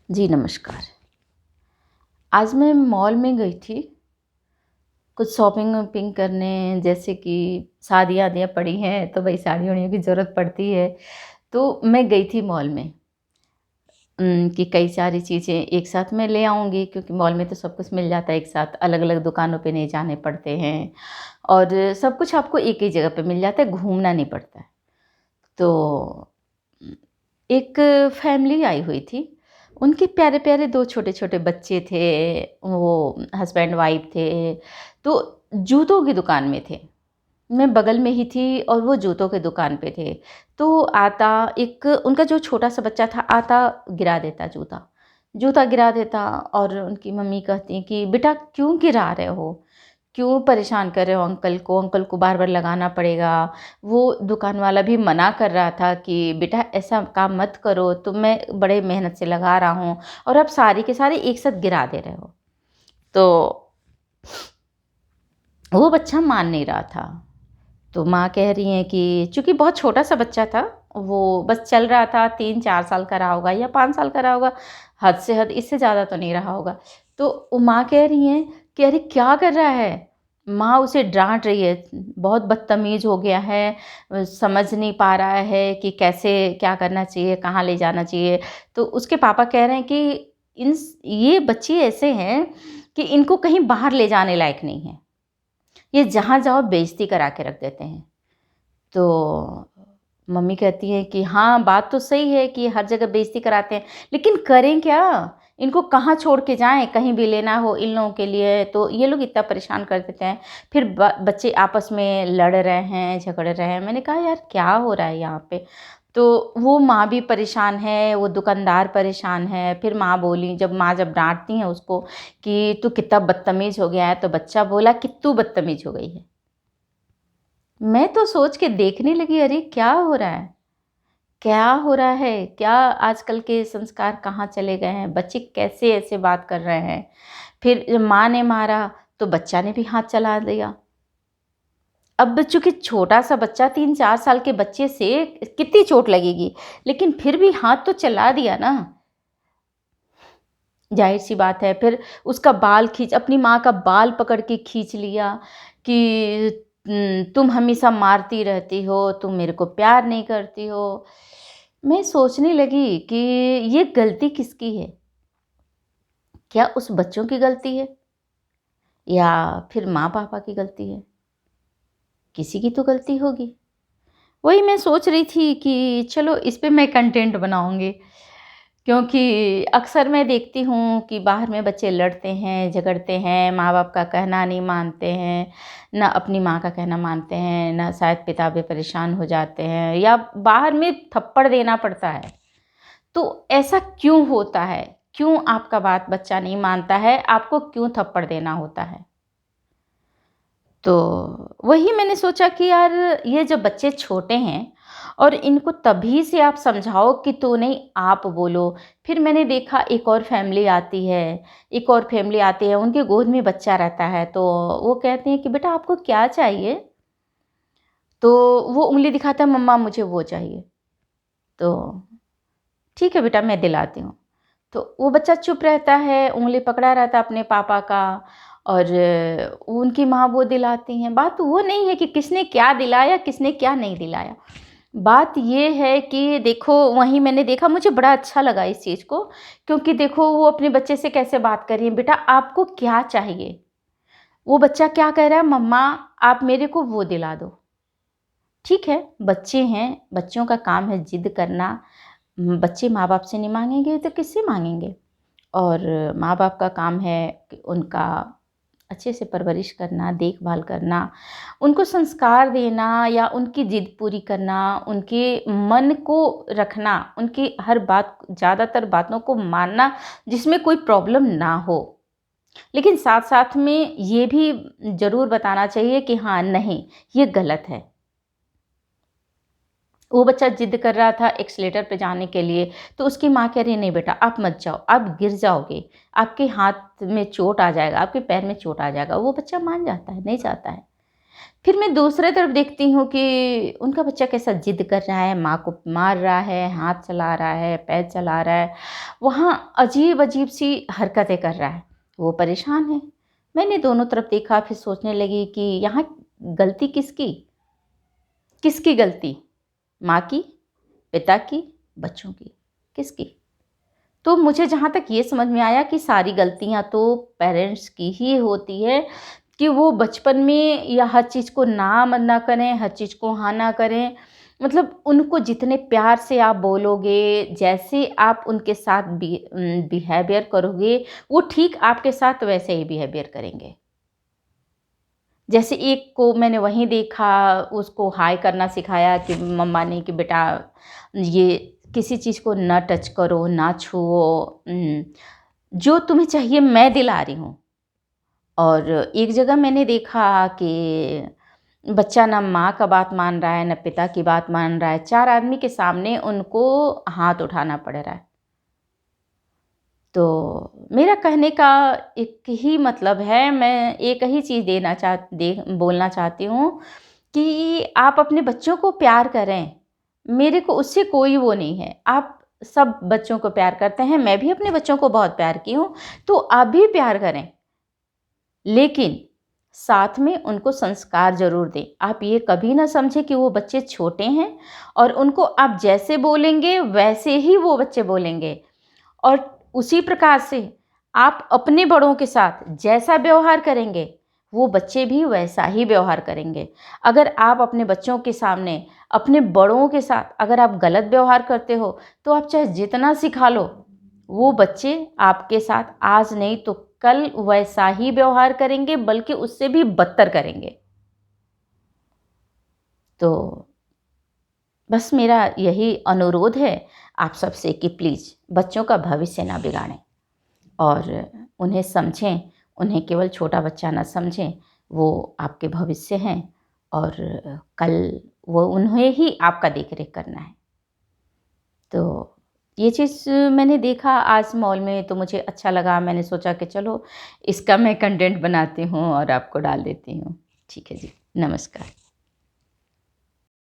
जी नमस्कार। आज मैं मॉल में गई थी, कुछ शॉपिंग-वॉपिंग करने, जैसे कि शादियाँ-वादियाँ पड़ी हैं, तो भई साड़ी-वाड़ियों की ज़रूरत पड़ती है। तो मैं गई थी मॉल में कि कई सारी चीज़ें एक साथ मैं ले आऊँगी, क्योंकि मॉल में तो सब कुछ मिल जाता है एक साथ, अलग-अलग दुकानों पे नहीं जाने पड़ते हैं और सब कुछ आपको एक ही जगह पे मिल जाता है, घूमना नहीं पड़ता है। तो एक फैमिली आई हुई थी, उनके प्यारे-प्यारे 2 छोटे-छोटे बच्चे थे, वो हस्बैंड वाइफ थे, तो जूतों की दुकान में थे। मैं बगल में ही थी और वो जूतों की दुकान पे थे। तो आता एक उनका जो छोटा-सा बच्चा था, आता गिरा देता जूता। जूता गिरा देता और उनकी मम्मी कहती कि बेटा क्यों गिरा रहे हो? क्यों परेशान कर रहे हो अंकल को बार-बार लगाना पड़ेगा। वो दुकान वाला भी मना कर रहा था कि बेटा ऐसा काम मत करो, मैं बड़े मेहनत से लगा रहा हूँ और आप सारे के सारे एक साथ गिरा दे रहे हो। तो वो बच्चा मान नहीं रहा था। तो माँ कह रही हैं कि चूँकि बहुत छोटा-सा बच्चा था, वो बस चल रहा था, 3-4 साल का रहा होगा या 5 साल का रहा होगा, हद से हद इससे ज़्यादा तो नहीं रहा होगा। तो वो माँ कह रही हैं कि अरे क्या कर रहा है? माँ उसे डाँट रही है, बहुत बदतमीज़ हो गया है, समझ नहीं पा रहा है कि कैसे क्या करना चाहिए, कहाँ ले जाना चाहिए। तो उसके पापा कह रहे हैं कि ये बच्चे ऐसे हैं कि इनको कहीं बाहर ले जाने लायक नहीं है। ये जहाँ जाओ बेइज़्ज़ती करा के रख देते हैं। तो मम्मी कहती हैं कि हाँ, बात तो सही है कि हर जगह बेइज़्ज़ती कराते हैं, लेकिन करें क्या? इनको कहाँ छोड़ के जाएँ? कहीं भी लेना हो इन लोगों के लिए तो ये लोग इतना परेशान कर देते हैं। फिर ब बच्चे आपस में लड़ रहे हैं, झगड़ रहे हैं। मैंने कहा यार क्या हो रहा है यहाँ पे? तो वो माँ भी परेशान है, वो दुकानदार परेशान है। फिर माँ बोली, जब डाँटती हैं उसको कि तू कितना बदतमीज़ हो गया है, तो बच्चा बोला कि तू बदतमीज़ हो गई है। मैं तो सोच के देखने लगी, अरे क्या हो रहा है? क्या हो रहा है? क्या आजकल के संस्कार कहाँ चले गए हैं? बच्चे कैसे ऐसे बात कर रहे हैं? फिर माँ ने मारा तो बच्चा ने भी हाथ चला दिया। अब चूँकि छोटा-सा बच्चा 3-4 साल के बच्चे से कितनी चोट लगेगी? लेकिन फिर भी हाथ तो चला दिया ना। ज़ाहिर-सी बात है, फिर उसका बाल खींच अपनी माँ का बाल पकड़ के खींच लिया कि तुम हमेशा मारती रहती हो, तुम मेरे को प्यार नहीं करती हो। मैं सोचने लगी कि ये गलती किसकी है? क्या उस बच्चों की गलती है या फिर माँ-पापा की गलती है? किसी की तो गलती होगी। वही मैं सोच रही थी कि चलो इस पे मैं कंटेंट बनाऊँगी। क्योंकि अक्सर मैं देखती हूँ कि बाहर में बच्चे लड़ते हैं, झगड़ते हैं, माँ-बाप का कहना नहीं मानते हैं, ना अपनी माँ का कहना मानते हैं, ना शायद पिता भी परेशान हो जाते हैं या बाहर में थप्पड़ देना पड़ता है। तो ऐसा क्यों होता है? क्यों आपका बात बच्चा नहीं मानता है? आपको क्यों थप्पड़ देना होता है? तो वही मैंने सोचा कि यार ये जब बच्चे छोटे हैं और इनको तभी से आप समझाओ कि तू नहीं आप बोलो। फिर मैंने देखा एक और फैमिली आती है, उनके गोद में बच्चा रहता है, तो वो कहते हैं कि बेटा आपको क्या चाहिए? तो वो उँगली दिखाता है, मम्मा मुझे वो चाहिए। तो ठीक है बेटा मैं दिलाती हूँ। तो वो बच्चा चुप रहता है, उँगली पकड़ा रहता है अपने पापा का और उनकी माँ वो दिलाती हैं। बात वो नहीं है कि किसने क्या दिलाया, किसने क्या नहीं दिलाया। बात ये है कि देखो वहीं मैंने देखा, मुझे बड़ा अच्छा लगा इस चीज़ को, क्योंकि देखो वो अपने बच्चे से कैसे बात कर रही हैं, बेटा आपको क्या चाहिए? वो बच्चा क्या कह रहा है, मम्मा आप मेरे को वो दिला दो। ठीक है, बच्चे हैं, बच्चों का काम है ज़िद करना। बच्चे माँ-बाप से नहीं माँगेंगे तो किससे माँगेंगे? और माँ-बाप का काम है कि उनका अच्छे से परवरिश करना, देखभाल करना, उनको संस्कार देना या उनकी ज़िद पूरी करना, उनके मन को रखना, उनकी हर बात ज़्यादातर बातों को मानना जिसमें कोई प्रॉब्लम ना हो। लेकिन साथ-साथ में ये भी ज़रूर बताना चाहिए कि हाँ, नहीं, ये गलत है। वो बच्चा ज़िद कर रहा था एक्सेलेरेटर पे जाने के लिए, तो उसकी माँ कह रही है, "नहीं बेटा, आप मत जाओ, आप गिर जाओगे, आपके हाथ में चोट आ जाएगा, आपके पैर में चोट आ जाएगा।" वो बच्चा मान जाता है, नहीं जाता है। फिर मैं दूसरे तरफ देखती हूँ कि उनका बच्चा कैसा ज़िद कर रहा है, माँ को मार रहा है, हाथ चला रहा है, पैर चला रहा है, वहाँ अजीब-अजीब सी हरकतें कर रहा है। वो परेशान है। मैंने दोनों तरफ देखा, फिर सोचने लगी कि यहाँ गलती किसकी? किसकी गलती? माँ की, पिता की, बच्चों की, किसकी? तो मुझे जहाँ तक ये समझ में आया कि सारी गलतियाँ तो पेरेंट्स की ही होती है कि वो बचपन में या हर चीज़ को ना मना करें, हर चीज़ को हाँ ना करें। मतलब उनको जितने प्यार से आप बोलोगे, जैसे आप उनके साथ बिहेवियर करोगे, वो ठीक आपके साथ वैसे ही बिहेवियर करेंगे। जैसे एक को मैंने वहीं देखा, उसको हाय करना सिखाया कि मम्मा ने कि बेटा ये किसी चीज़ को ना टच करो, ना छुओ, जो तुम्हें चाहिए मैं दिला रही हूँ। और एक जगह मैंने देखा कि बच्चा ना माँ का बात मान रहा है, ना पिता की बात मान रहा है, 4 आदमी के सामने उनको हाथ उठाना पड़ रहा है। तो मेरा कहने का एक ही मतलब है, मैं एक ही चीज़ बोलना चाहती हूँ कि आप अपने बच्चों को प्यार करें। मेरे को उससे कोई वो नहीं है। आप सब बच्चों को प्यार करते हैं, मैं भी अपने बच्चों को बहुत प्यार की हूँ, तो आप भी प्यार करें। लेकिन साथ में उनको संस्कार ज़रूर दें। आप ये कभी ना समझें कि वो बच्चे छोटे हैं और उनको आप जैसे बोलेंगे वैसे ही वो बच्चे बोलेंगे। और उसी प्रकार से आप अपने बड़ों के साथ जैसा व्यवहार करेंगे, वो बच्चे भी वैसा ही व्यवहार करेंगे। अगर आप अपने बच्चों के सामने, अपने बड़ों के साथ अगर आप गलत व्यवहार करते हो, तो आप चाहे जितना सिखा लो, वो बच्चे आपके साथ आज नहीं तो कल वैसा ही व्यवहार करेंगे, बल्कि उससे भी बदतर करेंगे। तो बस मेरा यही अनुरोध है आप सबसे कि प्लीज़ बच्चों का भविष्य ना बिगाड़ें और उन्हें समझें, उन्हें केवल छोटा बच्चा ना समझें, वो आपके भविष्य हैं और कल वो उन्हें ही आपका देख-रेख करना है। तो ये चीज़ मैंने देखा आज मॉल में तो मुझे अच्छा लगा, मैंने सोचा कि चलो इसका मैं कंटेंट बनाती हूँ और आपको डाल देती हूँ। ठीक है जी, नमस्कार।